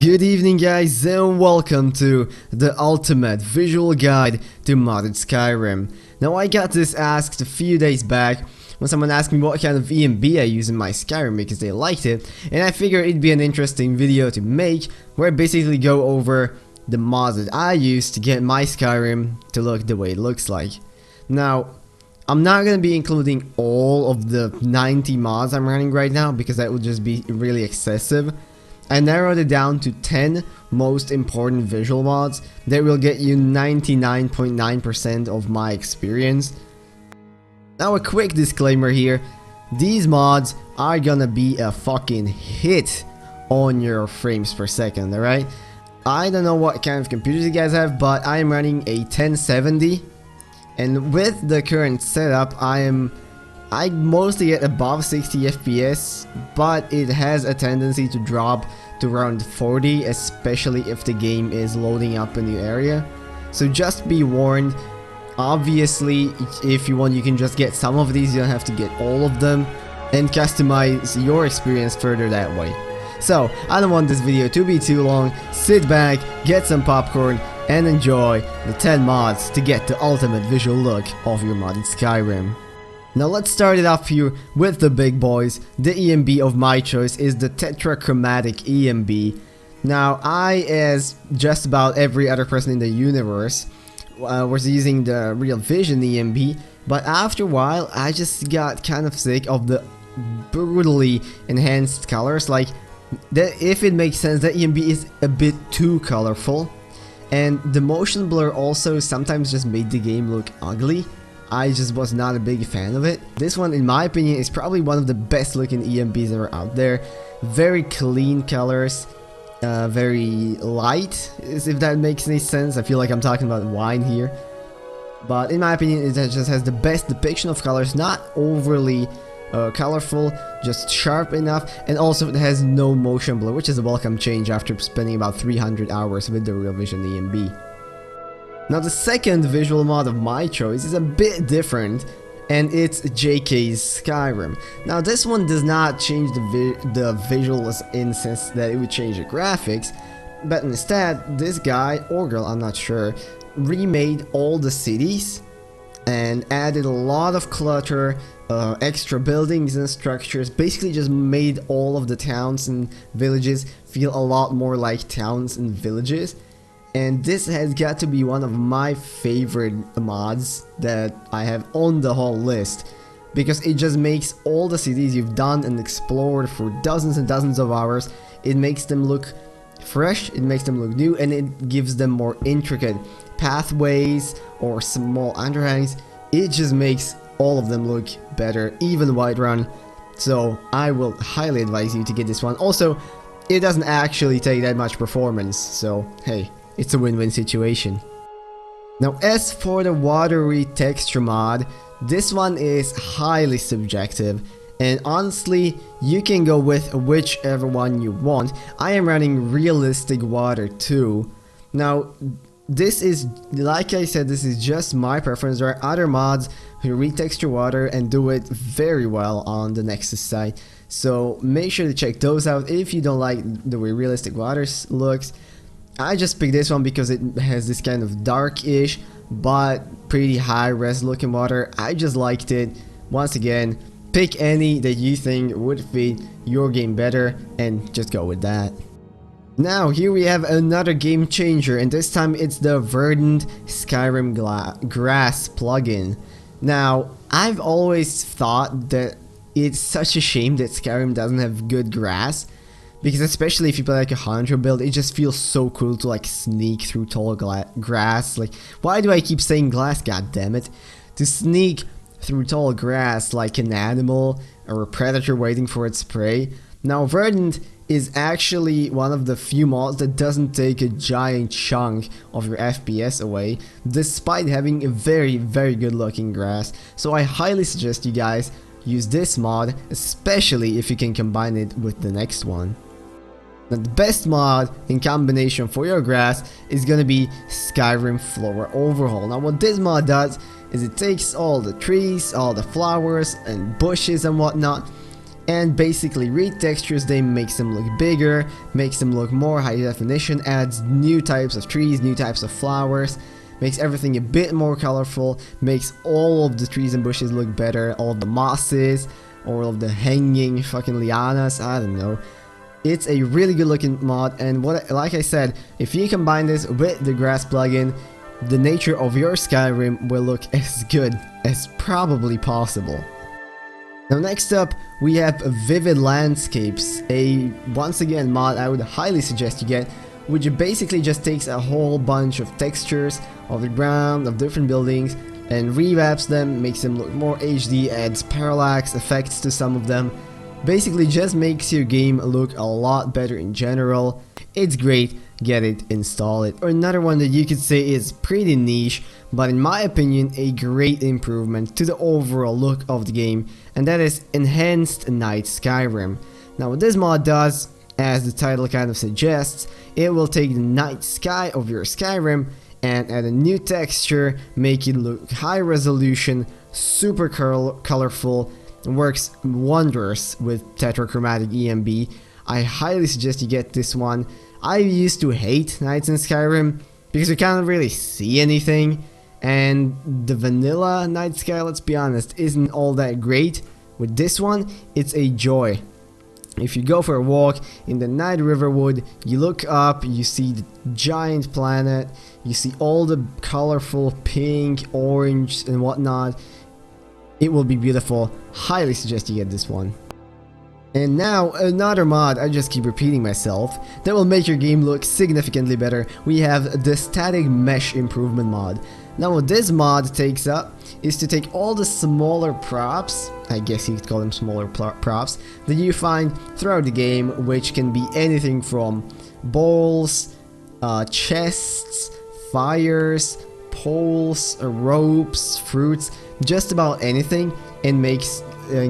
Good evening guys and welcome to the ultimate visual guide to modded Skyrim. Now I got this asked a few days back when someone asked me what kind of ENB I use in my Skyrim because they liked it, and I figured it'd be an interesting video to make where I basically go over the mods that I use to get my Skyrim to look the way it looks like. Now I'm not going to be including all of the 90 mods I'm running right now because that would just be really excessive. I narrowed it down to 10 most important visual mods that will get you 99.9% of my experience. Now a quick disclaimer here, these mods are gonna be a fucking hit on your frames per second, alright? I don't know what kind of computers you guys have, but I am running a 1070, and with the current setup I mostly get above 60 FPS, but it has a tendency to drop to around 40, especially if the game is loading up a new area. So just be warned. Obviously, if you want, you can just get some of these, you don't have to get all of them, and customize your experience further that way. So, I don't want this video to be too long. Sit back, get some popcorn, and enjoy the 10 mods to get the ultimate visual look of your modded Skyrim. Now let's start it off here with the big boys. The ENB of my choice is the Tetrachromatic ENB. Now I, as just about every other person in the universe, was using the Real Vision ENB, but after a while I just got kind of sick of the brutally enhanced colors. Like, if it makes sense, that ENB is a bit too colorful, and the motion blur also sometimes just made the game look ugly. I just was not a big fan of it. This one, in my opinion, is probably one of the best looking ENBs that are out there. Very clean colors, very light, if that makes any sense. I feel like I'm talking about wine here. But in my opinion, it just has the best depiction of colors, not overly colorful, just sharp enough, and also it has no motion blur, which is a welcome change after spending about 300 hours with the Real Vision ENB. Now the second visual mod of my choice is a bit different, and it's JK's Skyrim. Now this one does not change the visuals in the sense that it would change the graphics, but instead this guy, or girl, I'm not sure, remade all the cities and added a lot of clutter, extra buildings and structures, basically just made all of the towns and villages feel a lot more like towns and villages. And this has got to be one of my favorite mods that I have on the whole list, because it just makes all the cities you've done and explored for dozens and dozens of hours, it makes them look fresh, it makes them look new, and it gives them more intricate pathways or small underhangs. It just makes all of them look better, even Whiterun. So I will highly advise you to get this one. Also, it doesn't actually take that much performance, so hey, it's a win-win situation. Now as for the watery texture mod, this one is highly subjective, and honestly you can go with whichever one you want. I am running realistic water too. Now this is, like I said, this is just my preference. There are other mods who retexture water and do it very well on the Nexus side, so make sure to check those out if you don't like the way realistic water looks. I just picked this one because it has this kind of dark-ish but pretty high-res looking water. I just liked it. Once again, pick any that you think would fit your game better and just go with that. Now here we have another game changer, and this time it's the Verdant Skyrim grass plugin. Now I've always thought that it's such a shame that Skyrim doesn't have good grass, because especially if you play like a hunter build, it just feels so cool to like sneak through tall grass. Like, why do I keep saying glass, god damn it? To sneak through tall grass like an animal or a predator waiting for its prey. Now Verdant is actually one of the few mods that doesn't take a giant chunk of your FPS away, despite having a very good looking grass. So I highly suggest you guys use this mod, especially if you can combine it with the next one. Now the best mod in combination for your grass is gonna be Skyrim Flora Overhaul. Now what this mod does is it takes all the trees, all the flowers and bushes and whatnot, and basically retextures them, makes them look bigger, makes them look more high definition, adds new types of trees, new types of flowers, makes everything a bit more colorful, makes all of the trees and bushes look better, all of the mosses, all of the hanging fucking lianas, I don't know. It's a really good looking mod, and like I said, if you combine this with the grass plugin, the nature of your Skyrim will look as good as probably possible. Now next up, we have Vivid Landscapes, a once again mod I would highly suggest you get, which basically just takes a whole bunch of textures of the ground, of different buildings, and rewraps them, makes them look more HD, adds parallax effects to some of them. Basically just makes your game look a lot better in general. It's great, get it, install it. Or another one that you could say is pretty niche, but in my opinion a great improvement to the overall look of the game, and that is Enhanced Night Skyrim. Now what this mod does, as the title kind of suggests, it will take the night sky of your Skyrim and add a new texture, make it look high resolution, super colorful, and works wonders with Tetrachromatic ENB. I highly suggest you get this one. I used to hate nights in Skyrim because you can't really see anything, and the vanilla night sky, let's be honest, isn't all that great. With this one, it's a joy. If you go for a walk in the Night Riverwood, you look up, you see the giant planet, you see all the colorful pink, orange and whatnot. It will be beautiful. Highly suggest you get this one. And now another mod, I just keep repeating myself, that will make your game look significantly better. We have the Static Mesh Improvement mod. Now what this mod takes up is to take all the smaller props, I guess you could call them smaller props, that you find throughout the game, which can be anything from bowls, chests, fires, poles, ropes, fruits, just about anything, and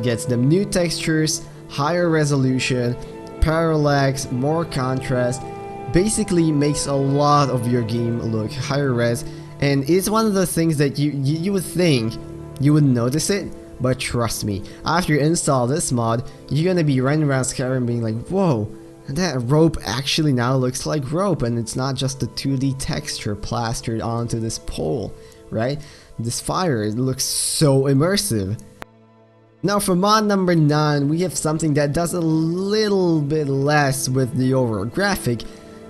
gets them new textures, higher resolution, parallax, more contrast, basically makes a lot of your game look higher res. And it's one of those things that you would think you wouldn't notice it, but trust me, after you install this mod, you're gonna be running around Skyrim being like, whoa, that rope actually now looks like rope, and it's not just the 2D texture plastered onto this pole, right? This fire, it looks so immersive. Now for mod number 9, we have something that does a little bit less with the overall graphic,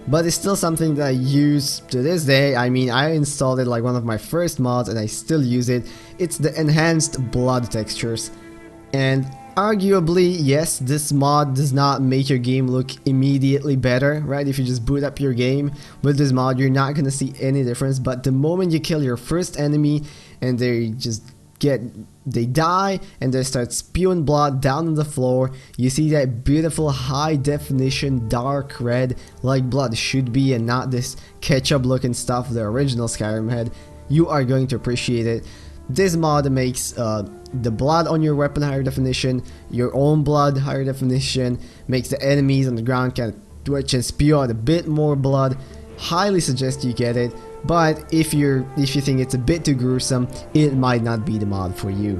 but it's still something that I use to this day. I mean, I installed it like one of my first mods and I still use it. It's the Enhanced Blood Textures. And arguably, yes, this mod does not make your game look immediately better, right? If you just boot up your game with this mod, you're not gonna see any difference, but the moment you kill your first enemy and they die and they start spewing blood down on the floor, you see that beautiful high definition dark red like blood should be, and not this ketchup looking stuff the original Skyrim had. You are going to appreciate it. This mod makes the blood on your weapon higher definition, your own blood higher definition, makes the enemies on the ground kind of twitch and spew out a bit more blood. Highly suggest you get it, but if you think it's a bit too gruesome, it might not be the mod for you.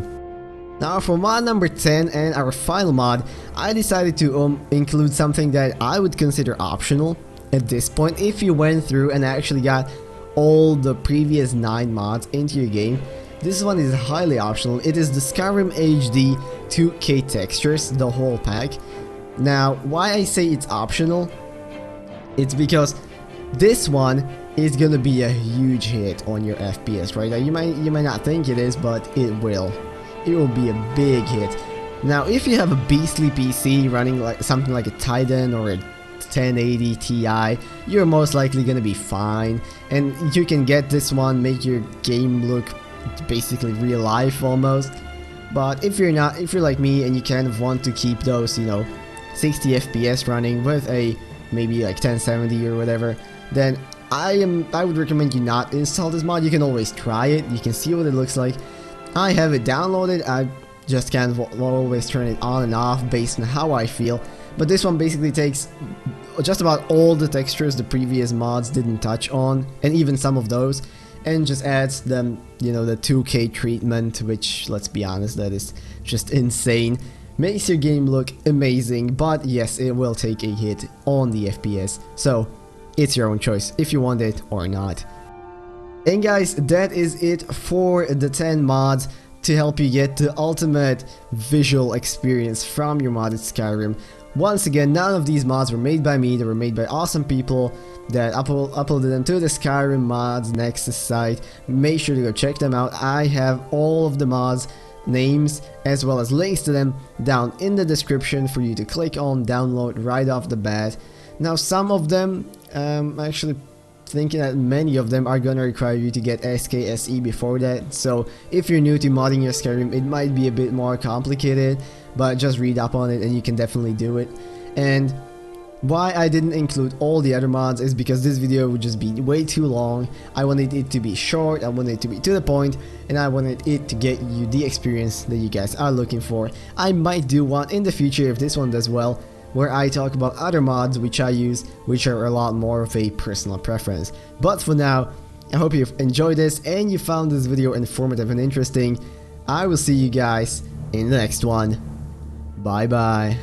Now for mod number 10 and our final mod, I decided to include something that I would consider optional at this point. If you went through and actually got all the previous 9 mods into your game, this one is highly optional. It is the Skyrim HD 2K textures, the whole pack. Now why I say it's optional, it's because this one is gonna be a huge hit on your FPS, right? Now you might not think it is, but it will. It will be a big hit. Now if you have a beastly PC running like something like a Titan or a 1080 Ti, you're most likely gonna be fine, and you can get this one, make your game look basically real life almost. But if you're like me and you kind of want to keep those, 60 FPS running with a maybe like 1070 or whatever, then I would recommend you not install this mod. You can always try it, you can see what it looks like. I have it downloaded, I just kind of always turn it on and off based on how I feel. But this one basically takes just about all the textures the previous mods didn't touch on, and even some of those, and just adds them, the 2K treatment, which, let's be honest, that is just insane. makes your game look amazing, but yes, it will take a hit on the FPS. So it's your own choice if you want it or not. And guys, that is it for the 10 mods to help you get the ultimate visual experience from your modded Skyrim. Once again, none of these mods were made by me, they were made by awesome people that uploaded them to the Skyrim Mods Nexus site. Make sure to go check them out. I have all of the mods names as well as links to them down in the description for you to click on, download right off the bat. Now some of them, actually thinking that many of them are gonna require you to get SKSE before that, so if you're new to modding your Skyrim, it might be a bit more complicated, but just read up on it and you can definitely do it. And why I didn't include all the other mods is because this video would just be way too long. I wanted it to be short, I wanted it to be to the point, and I wanted it to get you the experience that you guys are looking for. I might do one in the future if this one does well, where I talk about other mods which I use, which are a lot more of a personal preference. But for now, I hope you've enjoyed this and you found this video informative and interesting. I will see you guys in the next one. Bye bye.